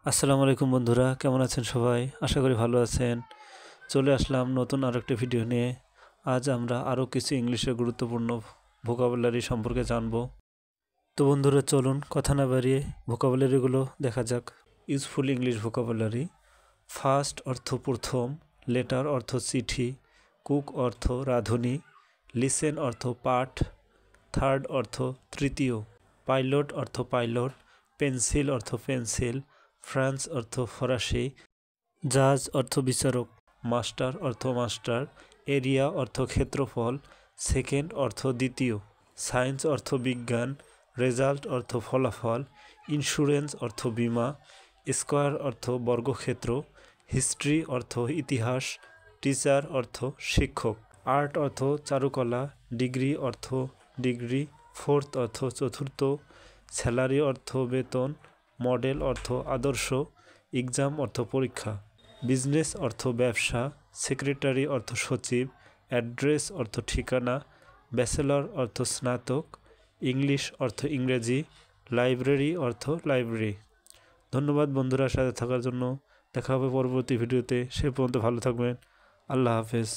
আসসালামু আলাইকুম বন্ধুরা, কেমন আছেন সবাই? আশা করি ভালো আছেন। চলে আসলাম নতুন আরেকটা ভিডিও নিয়ে। আজ আমরা আরও কিছু ইংলিশের গুরুত্বপূর্ণ ভোকাবুলারি সম্পর্কে জানব। তো বন্ধুরা চলুন কথা না বাড়িয়ে ভোকাবুলারিগুলো দেখা যাক। Useful English vocabulary. ফার্স্ট অর্থ প্রথম, লেটার অর্থ চিঠি, কুক অর্থ রাঁধুনি, লিসেন অর্থ পাঠ, থার্ড অর্থ তৃতীয়, পাইলট অর্থ পাইলট, পেন্সিল অর্থ পেন্সিল, ফ্রান্স অর্থ ফরাসি, জাজ অর্থ বিচারক, মাস্টার অর্থ মাস্টার, এরিয়া অর্থ ক্ষেত্রফল, সেকেন্ড অর্থ দ্বিতীয়, সায়েন্স অর্থ বিজ্ঞান, রেজাল্ট অর্থ ফলাফল, ইন্স্যুরেন্স অর্থ বীমা, স্কোয়ার অর্থ বর্গক্ষেত্র, হিস্ট্রি অর্থ ইতিহাস, টিচার অর্থ শিক্ষক, আর্ট অর্থ চারুকলা, ডিগ্রি অর্থ ডিগ্রি, ফোর্থ অর্থ চতুর্থ, স্যালারি অর্থ বেতন, মডেল অর্থ আদর্শ, এক্সাম অর্থ পরীক্ষা, বিজনেস অর্থ ব্যবসা, সেক্রেটারি অর্থ সচিব, অ্যাড্রেস অর্থ ঠিকানা, ব্যাচেলর অর্থ স্নাতক, ইংলিশ অর্থ ইংরেজি, লাইব্রেরি অর্থ লাইব্রেরি। ধন্যবাদ বন্ধুরা সাথে থাকার জন্য। দেখা হবে পরবর্তী ভিডিওতে। সে পর্যন্ত ভালো থাকবেন। আল্লাহ হাফেজ।